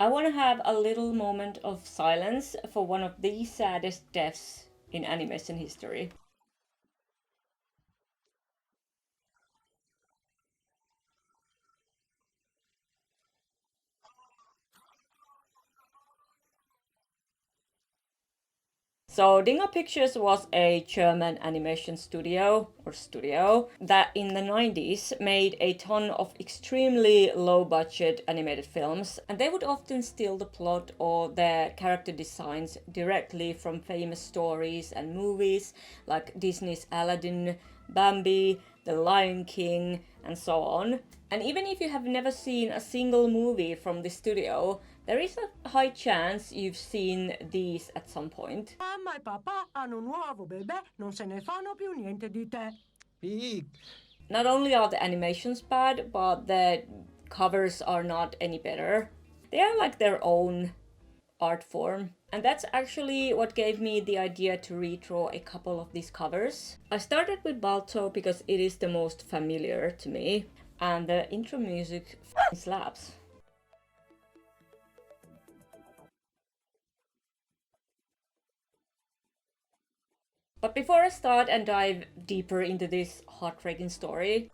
I want to have a little moment of silence for one of the saddest deaths in animation history. So Dingo Pictures was a German animation studio that in the 90s made a ton of extremely low budget animated films, and they would often steal the plot or their character designs directly from famous stories and movies like Disney's Aladdin, Bambi, The Lion King, and so on. And even if you have never seen a single movie from the studio, there is a high chance you've seen these at some point. Mamma e papà hanno un nuovo bebè, non se ne fanno più niente di te. Not only are the animations bad, but the covers are not any better. They are like their own art form. And that's actually what gave me the idea to redraw a couple of these covers. I started with Balto because it is the most familiar to me, and the intro music slaps. But before I start and dive deeper into this heartbreaking story,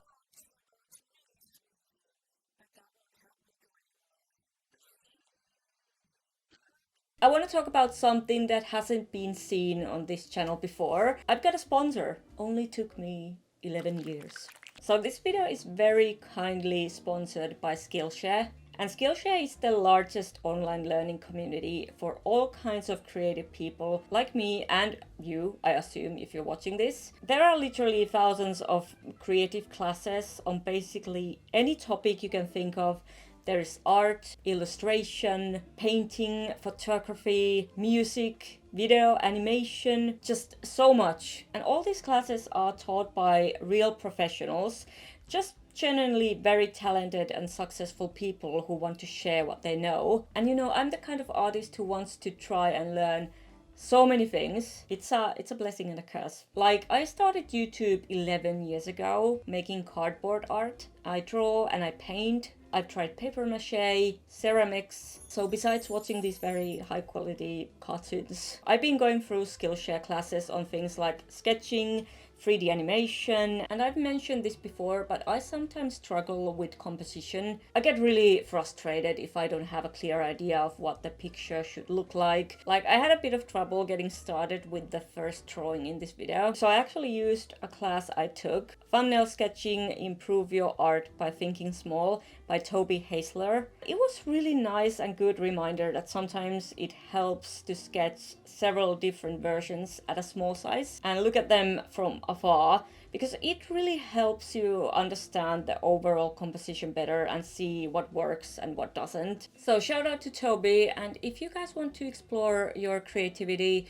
I want to talk about something that hasn't been seen on this channel before. I've got a sponsor. Only took me 11 years. So this video is very kindly sponsored by Skillshare. And Skillshare is the largest online learning community for all kinds of creative people like me and you, I assume, if you're watching this. There are literally thousands of creative classes on basically any topic you can think of. There is art, illustration, painting, photography, music, video, animation, just so much. And all these classes are taught by real professionals, just genuinely very talented and successful people who want to share what they know. And you know, I'm the kind of artist who wants to try and learn so many things. It's a blessing and a curse. Like, I started YouTube 11 years ago making cardboard art. I draw and I paint. I've tried paper mache, ceramics. So besides watching these very high quality cartoons, I've been going through Skillshare classes on things like sketching, 3D animation, and I've mentioned this before, but I sometimes struggle with composition. I get really frustrated if I don't have a clear idea of what the picture should look like. Like, I had a bit of trouble getting started with the first drawing in this video, so I actually used a class I took, Thumbnail Sketching, Improve Your Art by Thinking Small by Toby Haisler. It was really nice and good reminder that sometimes it helps to sketch several different versions at a small size and look at them from afar, because it really helps you understand the overall composition better and see what works and what doesn't. So shout out to Toby, and if you guys want to explore your creativity,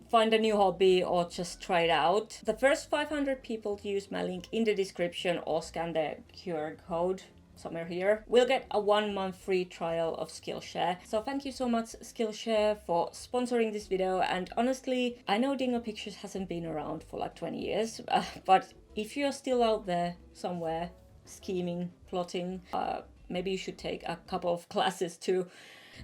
find a new hobby, or just try it out, the first 500 people to use my link in the description or scan the QR code somewhere here will get a 1 month free trial of Skillshare. So thank you so much, Skillshare, for sponsoring this video. And honestly, I know Dingo Pictures hasn't been around for like 20 years, but if you're still out there somewhere scheming, plotting, maybe you should take a couple of classes too.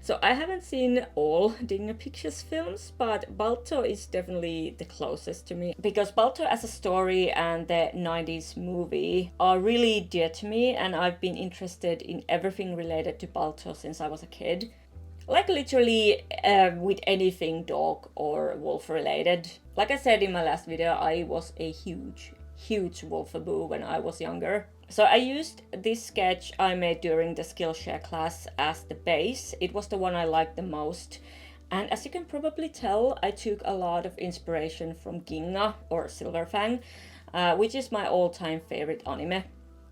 So I haven't seen all Dingo Pictures films, but Balto is definitely the closest to me, because Balto as a story and the 90s movie are really dear to me, and I've been interested in everything related to Balto since I was a kid. Like literally with anything dog or wolf related. Like I said in my last video, I was a huge wolfaboo when I was younger. So I used this sketch I made during the Skillshare class as the base. It was the one I liked the most. And as you can probably tell, I took a lot of inspiration from Ginga or Silverfang, which is my all-time favorite anime.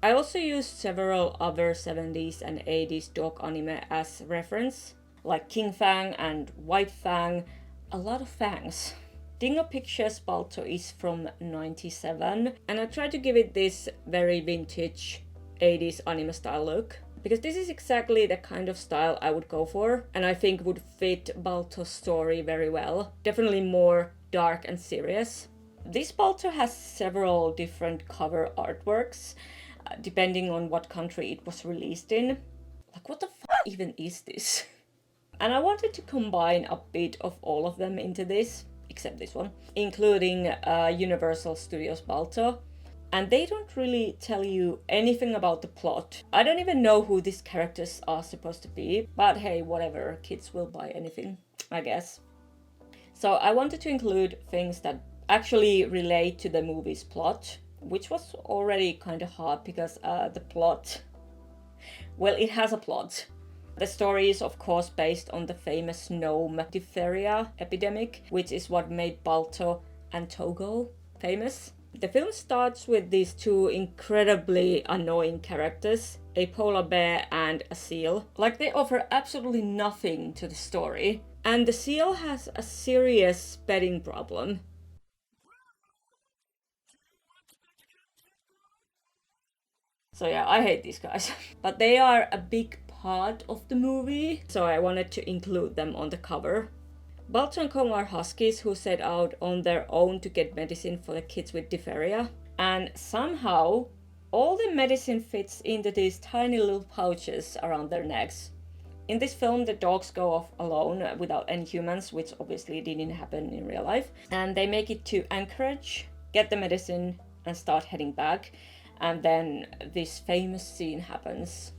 I also used several other 70s and 80s dog anime as reference, like King Fang and White Fang, a lot of fangs. Dingo Pictures Balto is from 97, and I tried to give it this very vintage 80s anime style look, because this is exactly the kind of style I would go for, and I think would fit Balto's story very well. Definitely more dark and serious. This Balto has several different cover artworks, depending on what country it was released in. Like, what the f even is this? And I wanted to combine a bit of all of them into this, except this one, including Universal Studios Balto. And they don't really tell you anything about the plot. I don't even know who these characters are supposed to be, but hey, whatever, kids will buy anything, I guess. So I wanted to include things that actually relate to the movie's plot, which was already kind of hard because the plot, well, it has a plot. The story is of course based on the famous gnome diphtheria epidemic, which is what made Balto and Togo famous. The film starts with these two incredibly annoying characters, a polar bear and a seal. Like, they offer absolutely nothing to the story. And the seal has a serious bedding problem. So yeah, I hate these guys. But they are a big part of the movie, so I wanted to include them on the cover. Balto and Como are huskies who set out on their own to get medicine for the kids with diphtheria. And somehow, all the medicine fits into these tiny little pouches around their necks. In this film, the dogs go off alone without any humans, which obviously didn't happen in real life. And they make it to Anchorage, get the medicine, and start heading back. And then this famous scene happens.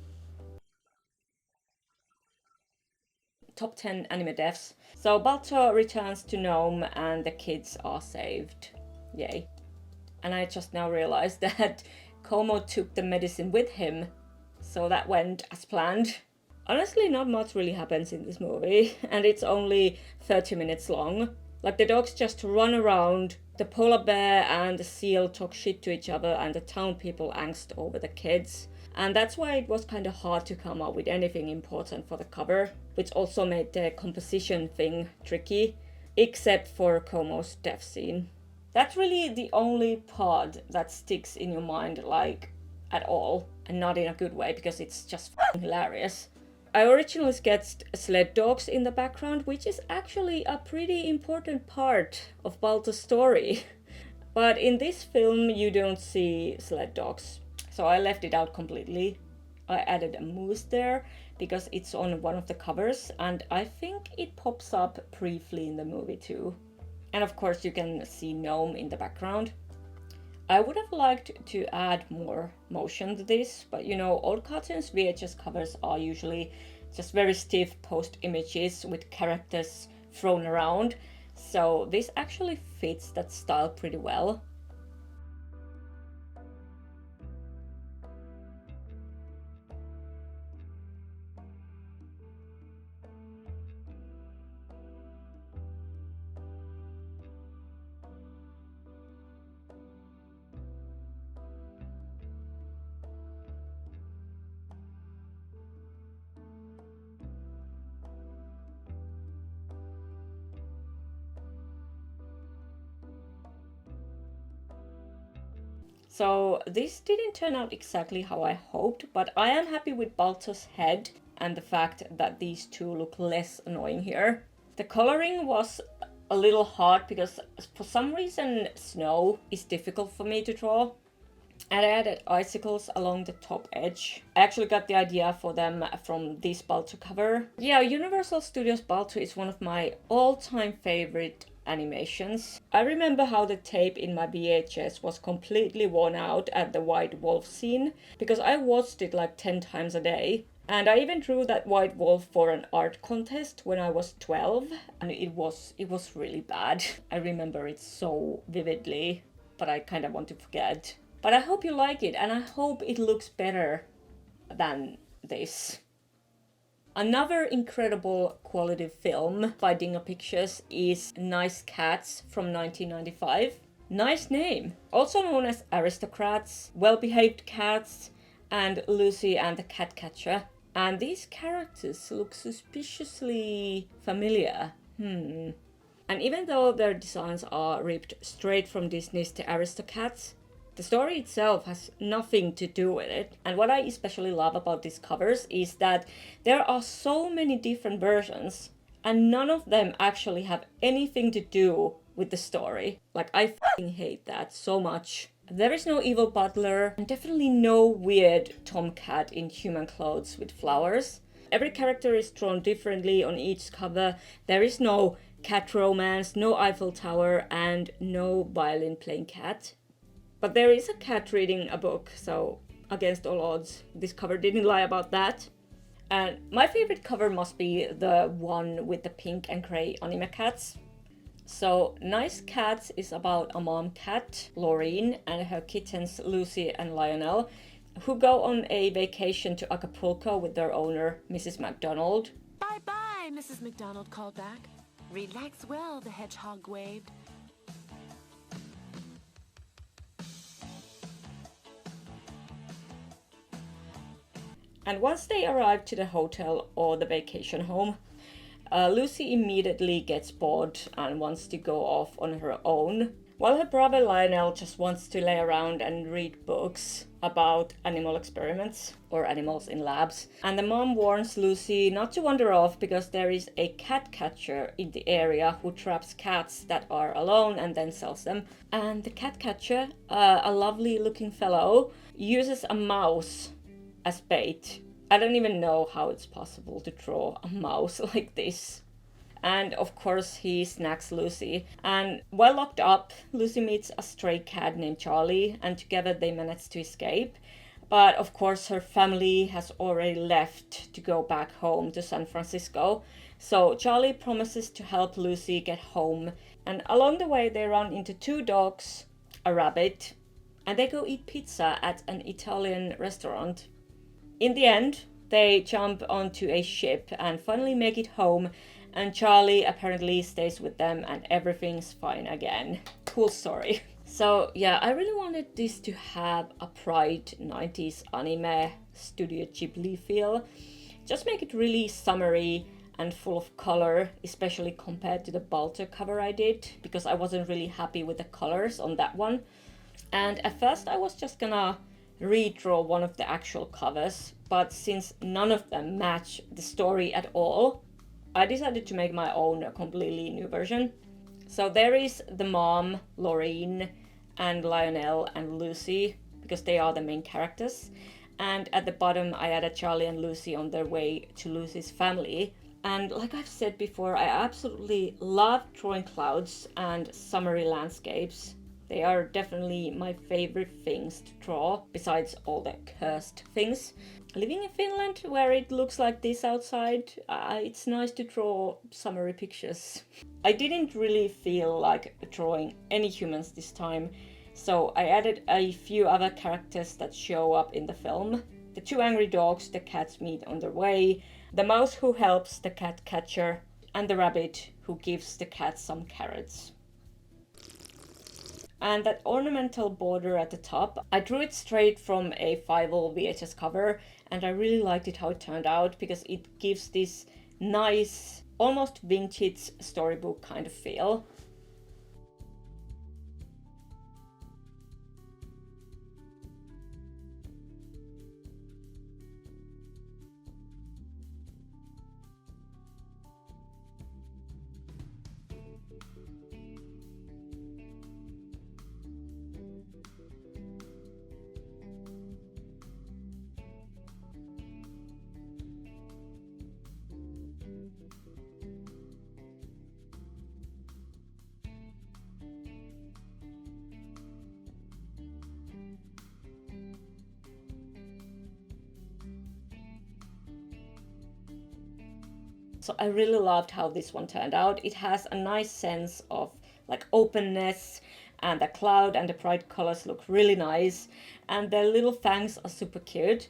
Top 10 anime deaths. So Balto returns to Nome and the kids are saved. Yay. And I just now realized that Como took the medicine with him, so that went as planned. Honestly, not much really happens in this movie, and it's only 30 minutes long. Like, the dogs just run around, the polar bear and the seal talk shit to each other, and the town people angst over the kids. And that's why it was kind of hard to come up with anything important for the cover, which also made the composition thing tricky, except for Como's death scene. That's really the only part that sticks in your mind, like, at all, and not in a good way, because it's just f***ing hilarious. I originally sketched sled dogs in the background, which is actually a pretty important part of Balto's story. But in this film, you don't see sled dogs, so I left it out completely. I added a moose there because it's on one of the covers, and I think it pops up briefly in the movie too. And of course you can see Gnome in the background. I would have liked to add more motion to this, but you know, old cartoons VHS covers are usually just very stiff post images with characters thrown around, so this actually fits that style pretty well. So this didn't turn out exactly how I hoped, but I am happy with Balto's head and the fact that these two look less annoying here. The coloring was a little hard because for some reason snow is difficult for me to draw. And I added icicles along the top edge. I actually got the idea for them from this Balto cover. Yeah, Universal Studios Balto is one of my all-time favorite animations. I remember how the tape in my VHS was completely worn out at the white wolf scene, because I watched it like 10 times a day. And I even drew that white wolf for an art contest when I was 12, and it was really bad. I remember it so vividly, but I kind of want to forget. But I hope you like it, and I hope it looks better than this. Another incredible quality film by Dingo Pictures is Nice Cats from 1995. Nice name! Also known as Aristocrats, Well-Behaved Cats, and Lucy and the Cat Catcher. And these characters look suspiciously familiar. And even though their designs are ripped straight from Disney's The Aristocats, the story itself has nothing to do with it. And what I especially love about these covers is that there are so many different versions, and none of them actually have anything to do with the story. Like, I fucking hate that so much. There is no evil butler, and definitely no weird tomcat in human clothes with flowers. Every character is drawn differently on each cover. There is no cat romance, no Eiffel Tower, and no violin playing cat. But there is a cat reading a book, so against all odds, this cover didn't lie about that. And my favorite cover must be the one with the pink and grey anime cats. So Nice Cats is about a mom cat, Laureen, and her kittens Lucy and Lionel, who go on a vacation to Acapulco with their owner, Mrs. MacDonald. Bye-bye, Mrs. MacDonald called back. Relax well, the hedgehog waved. And once they arrive to the hotel or the vacation home, Lucy immediately gets bored and wants to go off on her own, while her brother Lionel just wants to lay around and read books about animal experiments or animals in labs. And the mom warns Lucy not to wander off because there is a cat catcher in the area who traps cats that are alone and then sells them. And the cat catcher, a lovely looking fellow, uses a mouse as bait. I don't even know how it's possible to draw a mouse like this. And of course he snacks Lucy. And while locked up, Lucy meets a stray cat named Charlie, and together they manage to escape. But of course her family has already left to go back home to San Francisco. So Charlie promises to help Lucy get home. And along the way they run into 2 dogs, a rabbit, and they go eat pizza at an Italian restaurant. In the end, they jump onto a ship and finally make it home, and Charlie apparently stays with them and everything's fine again. Cool story. So yeah, I really wanted this to have a Pride 90s anime Studio Ghibli feel. Just make it really summery and full of color, especially compared to the Balto cover I did, because I wasn't really happy with the colors on that one. And at first I was just gonna redraw one of the actual covers, but since none of them match the story at all, I decided to make my own a completely new version. So there is the mom, Laureen, and Lionel and Lucy, because they are the main characters. And at the bottom I added Charlie and Lucy on their way to Lucy's family. And like I've said before, I absolutely love drawing clouds and summery landscapes. They are definitely my favorite things to draw, besides all the cursed things. Living in Finland, where it looks like this outside, it's nice to draw summery pictures. I didn't really feel like drawing any humans this time, so I added a few other characters that show up in the film. The 2 angry dogs the cats meet on their way, the mouse who helps the cat catcher, and the rabbit who gives the cat some carrots. And that ornamental border at the top, I drew it straight from a 5-0 VHS cover, and I really liked it how it turned out because it gives this nice, almost vintage storybook kind of feel. So I really loved how this one turned out. It has a nice sense of like openness, and the cloud and the bright colors look really nice, and the little fangs are super cute.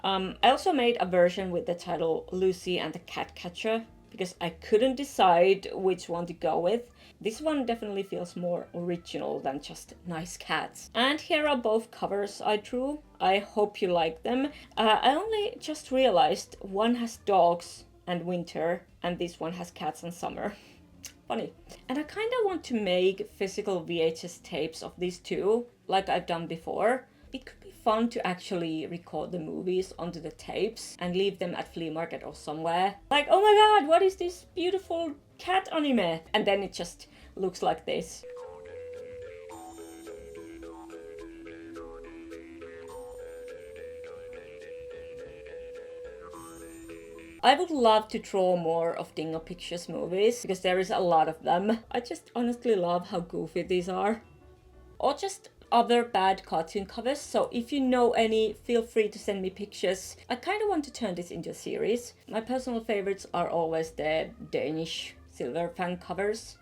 I also made a version with the title Lucy and the Cat Catcher because I couldn't decide which one to go with. This one definitely feels more original than just nice cats. And here are both covers I drew. I hope you like them. I only just realized one has dogs and winter, and this one has cats and summer. Funny. And I kind of want to make physical VHS tapes of these two, like I've done before. It could be fun to actually record the movies onto the tapes and leave them at flea market or somewhere. Like, oh my god, what is this beautiful cat anime? And then it just looks like this. I would love to draw more of Dingo Pictures movies because there is a lot of them. I just honestly love how goofy these are. Or just other bad cartoon covers, so if you know any, feel free to send me pictures. I kind of want to turn this into a series. My personal favorites are always the Danish Silver Fang covers.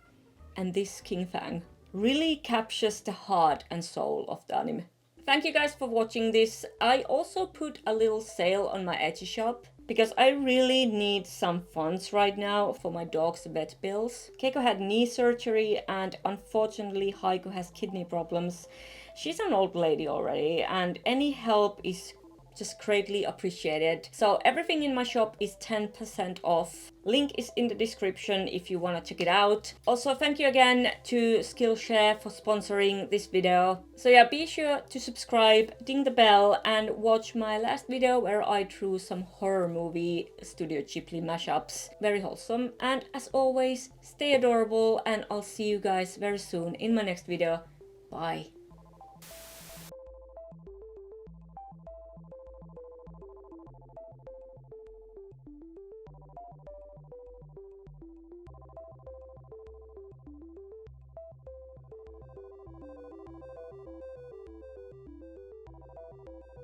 And this King Fang really captures the heart and soul of the anime. Thank you guys for watching this. I also put a little sale on my Etsy shop because I really need some funds right now for my dog's vet bills. Keiko had knee surgery and unfortunately Haiku has kidney problems. She's an old lady already and any help is just greatly appreciated. So everything in my shop is 10% off. Link is in the description if you want to check it out. Also, thank you again to Skillshare for sponsoring this video. So yeah, be sure to subscribe, ding the bell, and watch my last video where I drew some horror movie Studio Ghibli mashups. Very wholesome. And as always, stay adorable and I'll see you guys very soon in my next video. Bye.